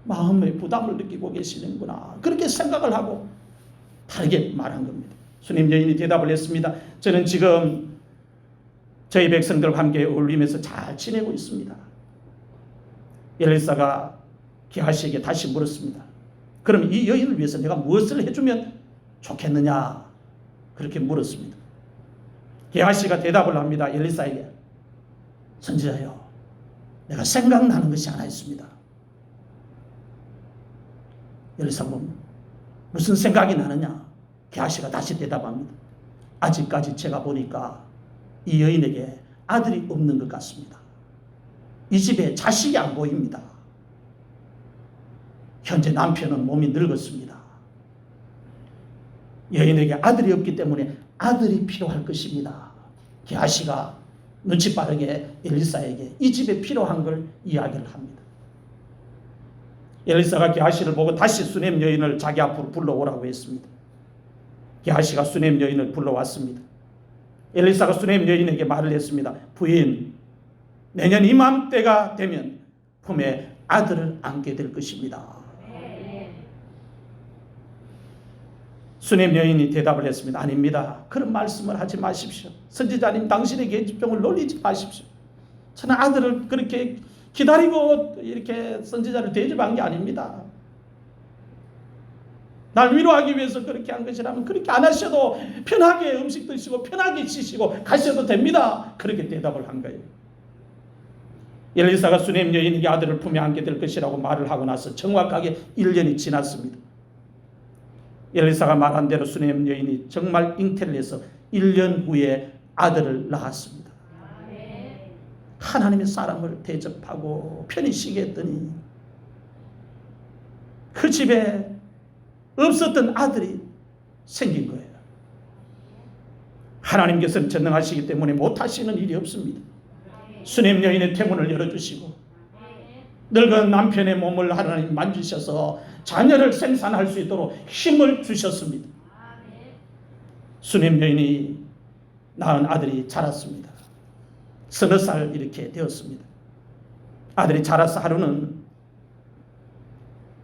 S1: 마음의 부담을 느끼고 계시는구나. 그렇게 생각을 하고 다르게 말한 겁니다. 수냄 여인이 대답을 했습니다. 저는 지금 저희 백성들과 함께 어울리면서 잘 지내고 있습니다. 엘리사가 게하시에게 다시 물었습니다. 그럼 이 여인을 위해서 내가 무엇을 해주면 좋겠느냐? 그렇게 물었습니다. 게하시가 대답을 합니다. 엘리사에게 선지자여, 내가 생각나는 것이 하나 있습니다. 엘리사가 무슨 생각이 나느냐? 게하시가 다시 대답합니다. 아직까지 제가 보니까 이 여인에게 아들이 없는 것 같습니다. 이 집에 자식이 안 보입니다. 현재 남편은 몸이 늙었습니다. 여인에게 아들이 없기 때문에 아들이 필요할 것입니다. 게하시가 눈치 빠르게 엘리사에게 이 집에 필요한 걸 이야기를 합니다. 엘리사가 게하시를 보고 다시 수냄 여인을 자기 앞으로 불러오라고 했습니다. 게하시가 수냄 여인을 불러왔습니다. 엘리사가 수냄 여인에게 말을 했습니다. 부인, 내년 이맘때가 되면 품에 아들을 안게 될 것입니다. 수냄 여인이 대답을 했습니다. 아닙니다. 그런 말씀을 하지 마십시오. 선지자님, 당신의 계집종을 놀리지 마십시오. 저는 아들을 그렇게 기다리고 이렇게 선지자를 대접한 게 아닙니다. 날 위로하기 위해서 그렇게 한 것이라면 그렇게 안 하셔도 편하게 음식 드시고 편하게 쉬시고 가셔도 됩니다. 그렇게 대답을 한 거예요. 엘리사가 수냄 여인에게 아들을 품에 안게 될 것이라고 말을 하고 나서 정확하게 1년이 지났습니다. 엘리사가 말한 대로 수냄 여인이 정말 잉태를 해서 1년 후에 아들을 낳았습니다. 하나님의 사람을 대접하고 편히 쉬게 했더니 그 집에 없었던 아들이 생긴 거예요. 하나님께서는 전능하시기 때문에 못하시는 일이 없습니다. 수냄 여인의 태문을 열어주시고 늙은 남편의 몸을 하나님 만지셔서 자녀를 생산할 수 있도록 힘을 주셨습니다. 수냄 여인이 낳은 아들이 자랐습니다. 서너 살 이렇게 되었습니다. 아들이 자라서 하루는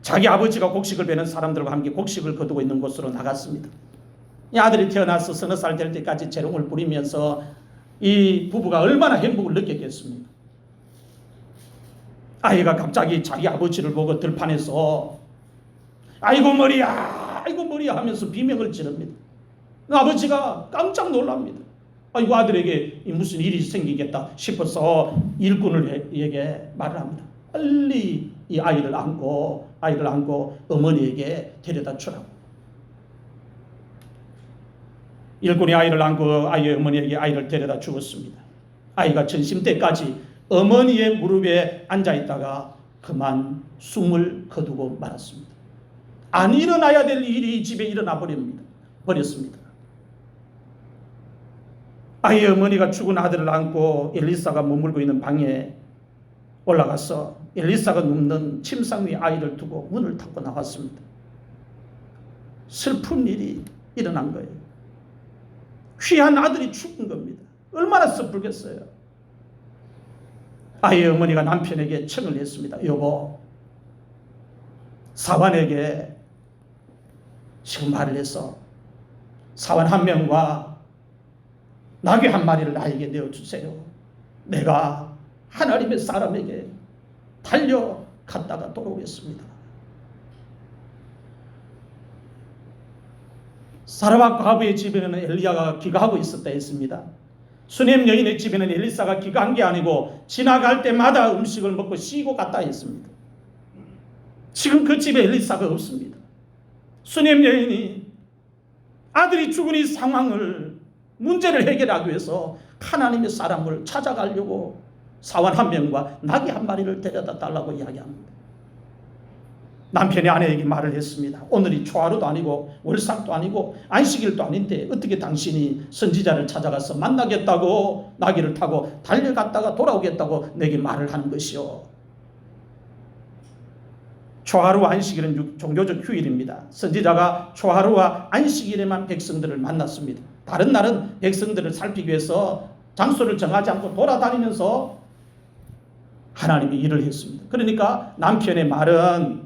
S1: 자기 아버지가 곡식을 베는 사람들과 함께 곡식을 거두고 있는 곳으로 나갔습니다. 이 아들이 태어나서 서너 살 될 때까지 재롱을 부리면서 이 부부가 얼마나 행복을 느꼈겠습니까? 아이가 갑자기 자기 아버지를 보고 들판에서 아이고 머리야, 아이고 머리야 하면서 비명을 지릅니다. 아버지가 깜짝 놀랍니다. 아이고 아들에게 무슨 일이 생기겠다 싶어서 일꾼에게 말을 합니다. 빨리 이 아이를 안고 어머니에게 데려다 주라고. 일꾼이 아이를 안고 아이의 어머니에게 아이를 데려다 주었습니다. 아이가 전심 때까지 어머니의 무릎에 앉아 있다가 그만 숨을 거두고 말았습니다. 안 일어나야 될 일이 이 집에 일어나 버렸습니다. 아이의 어머니가 죽은 아들을 안고 엘리사가 머물고 있는 방에 올라가서 엘리사가 눕는 침상 위에 아이를 두고 문을 닫고 나왔습니다. 슬픈 일이 일어난 거예요. 귀한 아들이 죽은 겁니다. 얼마나 섣불겠어요. 아이의 어머니가 남편에게 청을 했습니다. 여보, 사환에게 지금 말을 해서 사환 한 명과 나귀 한 마리를 나에게 내어주세요. 내가 하나님의 사람에게 달려갔다가 돌아오겠습니다. 사라밧 과부의 집에는 엘리야가 기가하고 있었다 했습니다. 수넴 여인의 집에는 엘리사가 기가한 게 아니고 지나갈 때마다 음식을 먹고 쉬고 갔다 했습니다. 지금 그 집에 엘리사가 없습니다. 수넴 여인이 아들이 죽은 이 상황을 문제를 해결하기 위해서 하나님의 사람을 찾아가려고 사환 한 명과 나귀 한 마리를 데려다 달라고 이야기합니다. 남편이 아내에게 말을 했습니다. 오늘이 초하루도 아니고 월삭도 아니고 안식일도 아닌데 어떻게 당신이 선지자를 찾아가서 만나겠다고 나귀를 타고 달려갔다가 돌아오겠다고 내게 말을 하는 것이요. 초하루 안식일은 종교적 휴일입니다. 선지자가 초하루와 안식일에만 백성들을 만났습니다. 다른 날은 백성들을 살피기 위해서 장소를 정하지 않고 돌아다니면서 하나님의 일을 했습니다. 그러니까 남편의 말은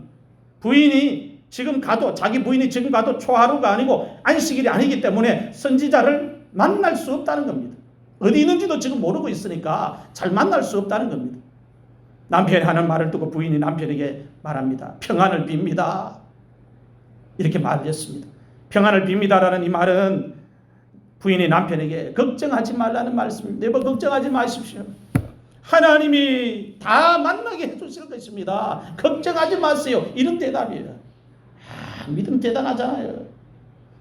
S1: 부인이 지금 가도 자기 부인이 지금 가도 초하루가 아니고 안식일이 아니기 때문에 선지자를 만날 수 없다는 겁니다. 어디 있는지도 지금 모르고 있으니까 잘 만날 수 없다는 겁니다. 남편이 하는 말을 듣고 부인이 남편에게 말합니다. 평안을 빕니다. 이렇게 말을 했습니다. 평안을 빕니다라는 이 말은 부인이 남편에게 걱정하지 말라는 말씀입니다. 여보, 걱정하지 마십시오. 하나님이 다 만나게 해주실 것입니다. 걱정하지 마세요. 이런 대답이에요. 믿음 대단하잖아요.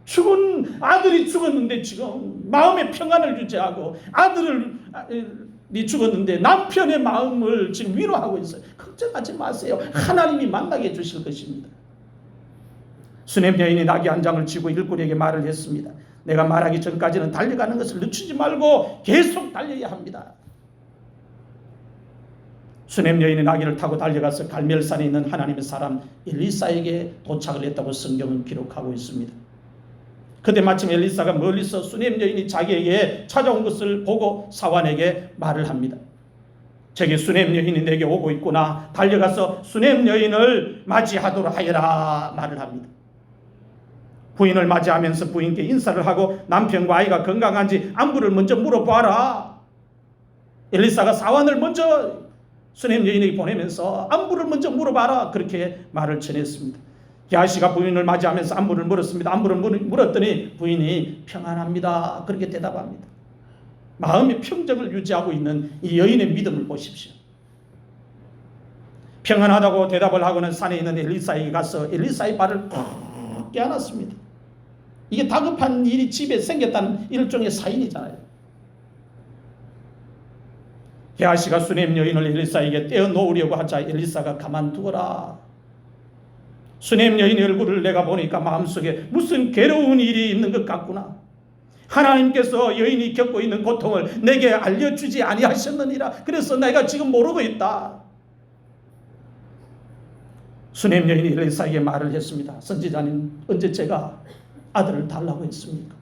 S1: 죽은 아들이 죽었는데 지금 마음의 평안을 유지하고 아들이 죽었는데 남편의 마음을 지금 위로하고 있어요. 걱정하지 마세요. 하나님이 만나게 해주실 것입니다. 수넴 여인이 나귀 한 장을 쥐고 일꾼에게 말을 했습니다. 내가 말하기 전까지는 달려가는 것을 늦추지 말고 계속 달려야 합니다. 수넴 여인이 나귀를 타고 달려가서 갈멜산에 있는 하나님의 사람 엘리사에게 도착을 했다고 성경은 기록하고 있습니다. 그때 마침 엘리사가 멀리서 수넴 여인이 자기에게 찾아온 것을 보고 사환에게 말을 합니다. 저기 수넴 여인이 내게 오고 있구나. 달려가서 수넴 여인을 맞이하도록 하여라 말을 합니다. 부인을 맞이하면서 부인께 인사를 하고 남편과 아이가 건강한지 안부를 먼저 물어봐라. 엘리사가 사환을 먼저 수넴 여인에게 보내면서 안부를 먼저 물어봐라. 그렇게 말을 전했습니다. 게하시가 부인을 맞이하면서 안부를 물었습니다. 안부를 물었더니 부인이 평안합니다. 그렇게 대답합니다. 마음의 평정을 유지하고 있는 이 여인의 믿음을 보십시오. 평안하다고 대답을 하고는 산에 있는 엘리사에게 가서 엘리사의 발을 꼭 껴안았습니다. 이게 다급한 일이 집에 생겼다는 일종의 사인이잖아요. 게하시가 수넴 여인을 엘리사에게 떼어놓으려고 하자 엘리사가 가만두어라. 수넴 여인의 얼굴을 내가 보니까 마음속에 무슨 괴로운 일이 있는 것 같구나. 하나님께서 여인이 겪고 있는 고통을 내게 알려주지 아니하셨느니라. 그래서 내가 지금 모르고 있다. 수넴 여인이 엘리사에게 말을 했습니다. 선지자님, 언제 제가 아들을 달라고 했습니까?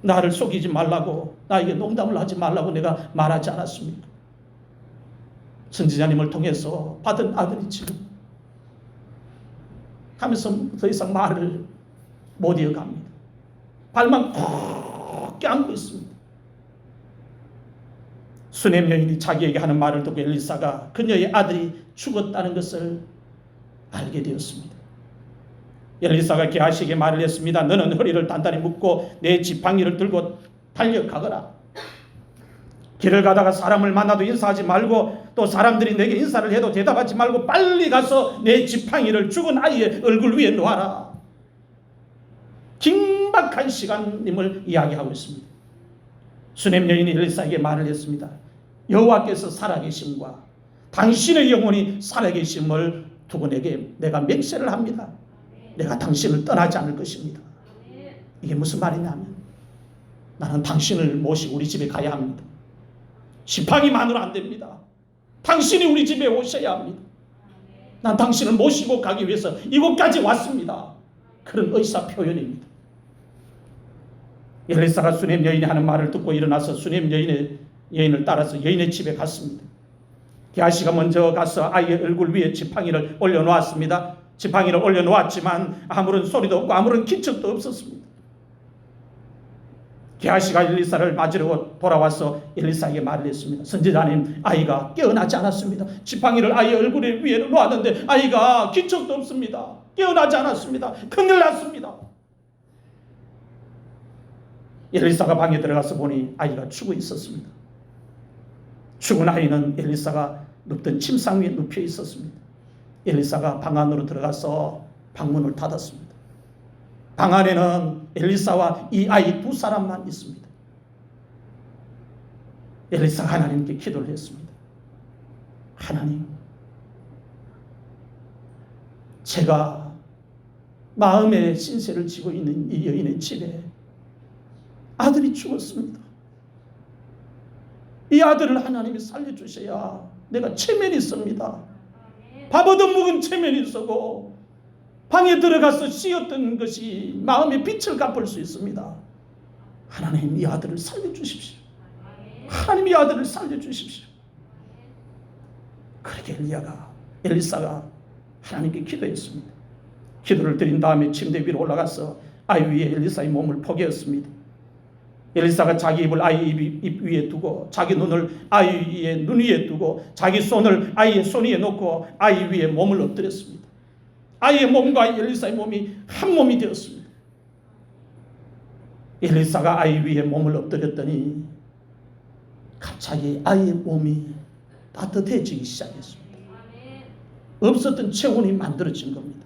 S1: 나를 속이지 말라고, 나에게 농담을 하지 말라고 내가 말하지 않았습니까? 선지자님을 통해서 받은 아들이 지금 하면서 더 이상 말을 못 이어갑니다. 발만 콕 껴안고 있습니다. 수넴 여인이 자기에게 하는 말을 듣고 엘리사가 그녀의 아들이 죽었다는 것을 알게 되었습니다. 엘리사가 게하시에게 말을 했습니다. 너는 허리를 단단히 묶고 내 지팡이를 들고 달려가거라. 길을 가다가 사람을 만나도 인사하지 말고 또 사람들이 내게 인사를 해도 대답하지 말고 빨리 가서 내 지팡이를 죽은 아이의 얼굴 위에 놓아라. 긴박한 시간임을 이야기하고 있습니다. 수넴 여인이 엘리사에게 말을 했습니다. 여호와께서 살아계심과 당신의 영혼이 살아계심을 두고 내가 맹세를 합니다. 내가 당신을 떠나지 않을 것입니다. 이게 무슨 말이냐면 나는 당신을 모시고 우리 집에 가야 합니다. 지팡이만으로 안 됩니다. 당신이 우리 집에 오셔야 합니다. 난 당신을 모시고 가기 위해서 이곳까지 왔습니다. 그런 의사 표현입니다. 엘리사가 수넴 여인이 하는 말을 듣고 일어나서 수넴 여인을 따라서 여인의 집에 갔습니다. 게하시가 먼저 가서 아이의 얼굴 위에 지팡이를 올려놓았습니다. 지팡이를 올려놓았지만 아무런 소리도 없고 아무런 기척도 없었습니다. 게하시가 엘리사를 맞으려고 돌아와서 엘리사에게 말을 했습니다. 선지자님, 아이가 깨어나지 않았습니다. 지팡이를 아이의 얼굴 위에 놓았는데 아이가 기척도 없습니다. 깨어나지 않았습니다. 큰일 났습니다. 엘리사가 방에 들어가서 보니 아이가 죽어 있었습니다. 죽은 아이는 엘리사가 눕던 침상 위에 눕혀 있었습니다. 엘리사가 방 안으로 들어가서 방문을 닫았습니다. 방 안에는 엘리사와 이 아이 두 사람만 있습니다. 엘리사가 하나님께 기도를 했습니다. 하나님, 제가 마음의 신세를 지고 있는 이 여인의 집에 아들이 죽었습니다. 이 아들을 하나님이 살려주셔야 내가 체면이 있습니다. 밥 얻어먹은 체면이 있고 방에 들어가서 씌었던 것이 마음의 빛을 갚을 수 있습니다. 하나님, 이 아들을 살려주십시오. 하나님, 이 아들을 살려주십시오. 그렇게 엘리사가 하나님께 기도했습니다. 기도를 드린 다음에 침대 위로 올라가서 아이 위에 엘리사의 몸을 포개었습니다. 엘리사가 자기 입을 아이 입 위에 두고 자기 눈을 아이 위에 눈 위에 두고 자기 손을 아이의 손 위에 놓고 아이 위에 몸을 엎드렸습니다. 아이의 몸과 엘리사의 몸이 한 몸이 되었습니다. 엘리사가 아이 위에 몸을 엎드렸더니 갑자기 아이의 몸이 따뜻해지기 시작했습니다. 없었던 체온이 만들어진 겁니다.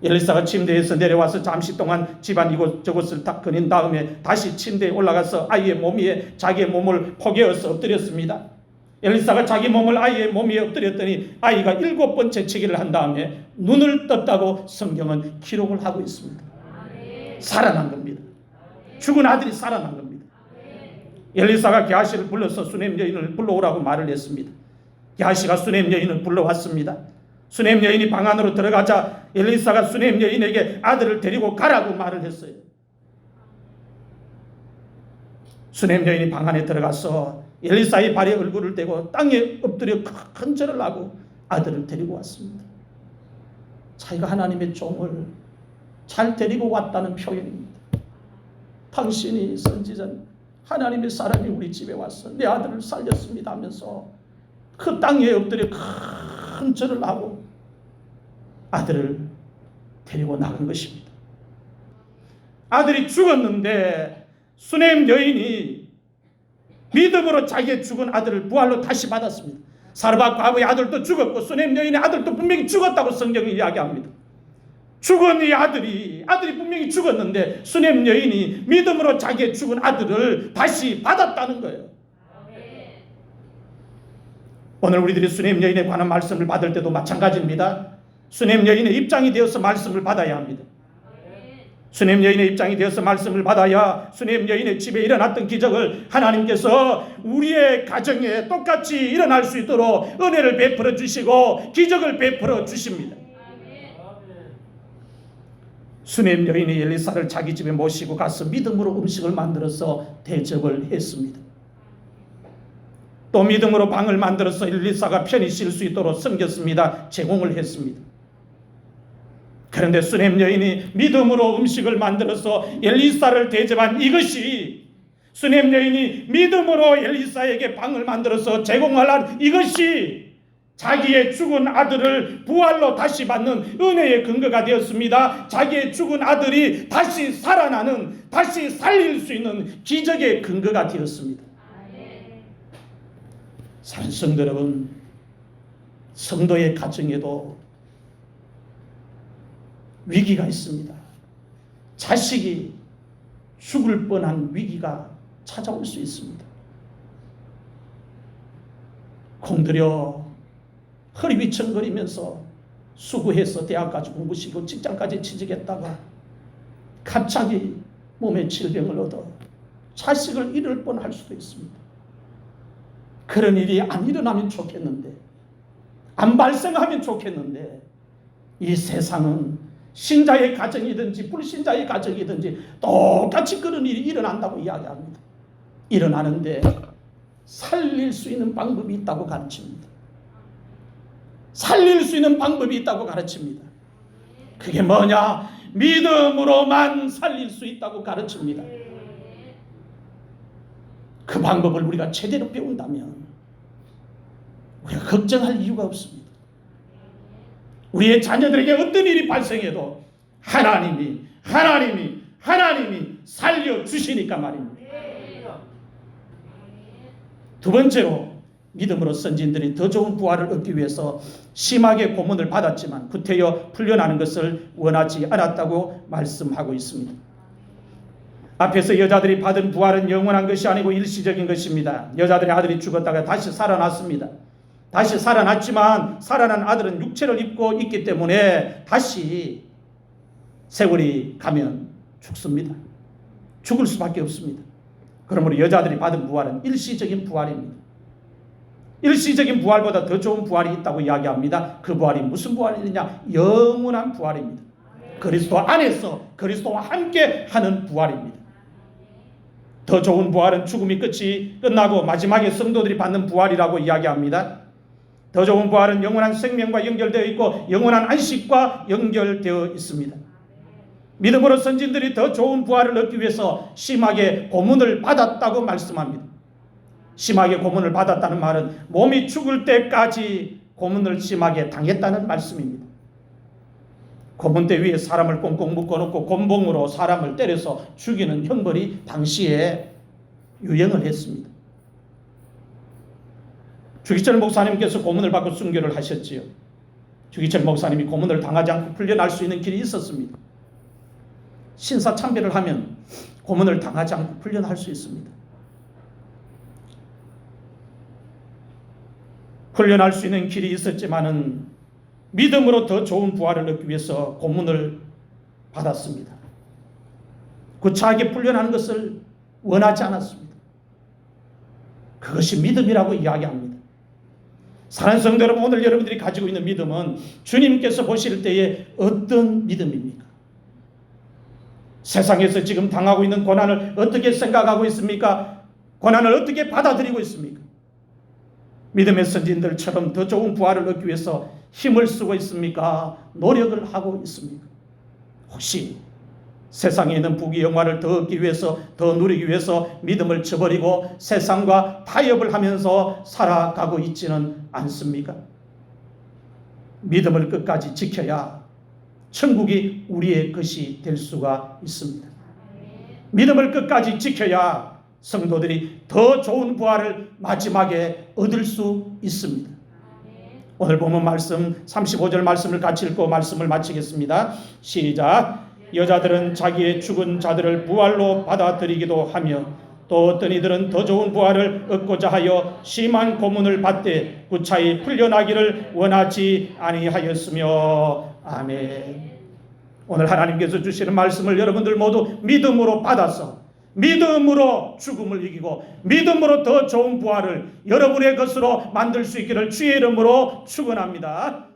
S1: 엘리사가 침대에서 내려와서 잠시 동안 집안 이곳저곳을 다 거닌 다음에 다시 침대에 올라가서 아이의 몸 위에 자기의 몸을 포개어서 엎드렸습니다. 엘리사가 자기 몸을 아이의 몸 위에 엎드렸더니 아이가 7번 재채기를 한 다음에 눈을 떴다고 성경은 기록을 하고 있습니다. 살아난 겁니다. 죽은 아들이 살아난 겁니다. 엘리사가 게하시를 불러서 수넴 여인을 불러오라고 말을 했습니다. 게하시가 수넴 여인을 불러왔습니다. 수넴 여인이 방 안으로 들어가자 엘리사가 수넴 여인에게 아들을 데리고 가라고 말을 했어요. 수넴 여인이 방 안에 들어가서 엘리사의 발에 얼굴을 대고 땅에 엎드려 큰 절을 하고 아들을 데리고 왔습니다. 자기가 하나님의 종을 잘 데리고 왔다는 표현입니다. 당신이 선지자님, 하나님의 사람이 우리 집에 와서 내 아들을 살렸습니다 하면서 그 땅에 엎드려 큰 절을 하고 아들을 데리고 나간 것입니다. 아들이 죽었는데 수넴 여인이 믿음으로 자기의 죽은 아들을 부활로 다시 받았습니다. 사르밧 과부의 아들도 죽었고 수넴 여인의 아들도 분명히 죽었다고 성경이 이야기합니다. 죽은 이 아들이 분명히 죽었는데 수넴 여인이 믿음으로 자기의 죽은 아들을 다시 받았다는 거예요. 오늘 우리들이 수넴 여인에 관한 말씀을 받을 때도 마찬가지입니다. 수넴 여인의 입장이 되어서 말씀을 받아야 합니다. 수넴 여인의 입장이 되어서 말씀을 받아야 수넴 여인의 집에 일어났던 기적을 하나님께서 우리의 가정에 똑같이 일어날 수 있도록 은혜를 베풀어 주시고 기적을 베풀어 주십니다. 수넴 여인이 엘리사를 자기 집에 모시고 가서 믿음으로 음식을 만들어서 대접을 했습니다. 또 믿음으로 방을 만들어서 엘리사가 편히 쉴 수 있도록 섬겼습니다. 제공을 했습니다. 그런데 수넴 여인이 믿음으로 음식을 만들어서 엘리사를 대접한 이것이, 수넴 여인이 믿음으로 엘리사에게 방을 만들어서 제공할 이것이 자기의 죽은 아들을 부활로 다시 받는 은혜의 근거가 되었습니다. 자기의 죽은 아들이 다시 살아나는, 다시 살릴 수 있는 기적의 근거가 되었습니다. 사랑하는 성도 여러분, 성도의 가정에도 위기가 있습니다. 자식이 죽을 뻔한 위기가 찾아올 수 있습니다. 공들여 허리 위청거리면서 수고해서 대학까지 공부시키고 직장까지 취직했다가 갑자기 몸에 질병을 얻어 자식을 잃을 뻔할 수도 있습니다. 그런 일이 안 일어나면 좋겠는데, 안 발생하면 좋겠는데, 이 세상은 신자의 가정이든지 불신자의 가정이든지 똑같이 그런 일이 일어난다고 이야기합니다. 일어나는데 살릴 수 있는 방법이 있다고 가르칩니다. 살릴 수 있는 방법이 있다고 가르칩니다. 그게 뭐냐? 믿음으로만 살릴 수 있다고 가르칩니다. 그 방법을 우리가 제대로 배운다면 우리가 걱정할 이유가 없습니다. 우리의 자녀들에게 어떤 일이 발생해도 하나님이 살려주시니까 말입니다. 두 번째로, 믿음으로 선진들이 더 좋은 부활을 얻기 위해서 심하게 고문을 받았지만 구태여 풀려나는 것을 원하지 않았다고 말씀하고 있습니다. 앞에서 여자들이 받은 부활은 영원한 것이 아니고 일시적인 것입니다. 여자들의 아들이 죽었다가 다시 살아났습니다. 다시 살아났지만 살아난 아들은 육체를 입고 있기 때문에 다시 세월이 가면 죽습니다. 죽을 수밖에 없습니다. 그러므로 여자들이 받은 부활은 일시적인 부활입니다. 일시적인 부활보다 더 좋은 부활이 있다고 이야기합니다. 그 부활이 무슨 부활이냐? 영원한 부활입니다. 그리스도 안에서 그리스도와 함께 하는 부활입니다. 더 좋은 부활은 죽음이 끝나고 마지막에 성도들이 받는 부활이라고 이야기합니다. 더 좋은 부활은 영원한 생명과 연결되어 있고 영원한 안식과 연결되어 있습니다. 믿음으로 선진들이 더 좋은 부활을 얻기 위해서 심하게 고문을 받았다고 말씀합니다. 심하게 고문을 받았다는 말은 몸이 죽을 때까지 고문을 심하게 당했다는 말씀입니다. 고문대 위에 사람을 꽁꽁 묶어놓고 곤봉으로 사람을 때려서 죽이는 형벌이 당시에 유행을 했습니다. 주기철 목사님께서 고문을 받고 순교를 하셨지요. 주기철 목사님이 고문을 당하지 않고 풀려날 수 있는 길이 있었습니다. 신사참배를 하면 고문을 당하지 않고 풀려날 수 있습니다. 풀려날 수 있는 길이 있었지만은 믿음으로 더 좋은 부활을 얻기 위해서 고문을 받았습니다. 구차하게 풀려나는 것을 원하지 않았습니다. 그것이 믿음이라고 이야기합니다. 사랑하는 성도 여러분, 오늘 여러분들이 가지고 있는 믿음은 주님께서 보실 때에 어떤 믿음입니까? 세상에서 지금 당하고 있는 고난을 어떻게 생각하고 있습니까? 고난을 어떻게 받아들이고 있습니까? 믿음의 선진들처럼 더 좋은 부활을 얻기 위해서 힘을 쓰고 있습니까? 노력을 하고 있습니까? 혹시 세상에 있는 부귀 영화를 더 얻기 위해서, 더 누리기 위해서 믿음을 저버리고 세상과 타협을 하면서 살아가고 있지는 않습니까? 믿음을 끝까지 지켜야 천국이 우리의 것이 될 수가 있습니다. 믿음을 끝까지 지켜야 성도들이 더 좋은 부활을 마지막에 얻을 수 있습니다. 오늘 본문 말씀 35절 말씀을 같이 읽고 말씀을 마치겠습니다. 시작. 여자들은 자기의 죽은 자들을 부활로 받아들이기도 하며 또 어떤 이들은 더 좋은 부활을 얻고자 하여 심한 고문을 받되 구차히 풀려나기를 원하지 아니하였으며. 아멘. 오늘 하나님께서 주시는 말씀을 여러분들 모두 믿음으로 받아서 믿음으로 죽음을 이기고 믿음으로 더 좋은 부활을 여러분의 것으로 만들 수 있기를 주의 이름으로 축원합니다.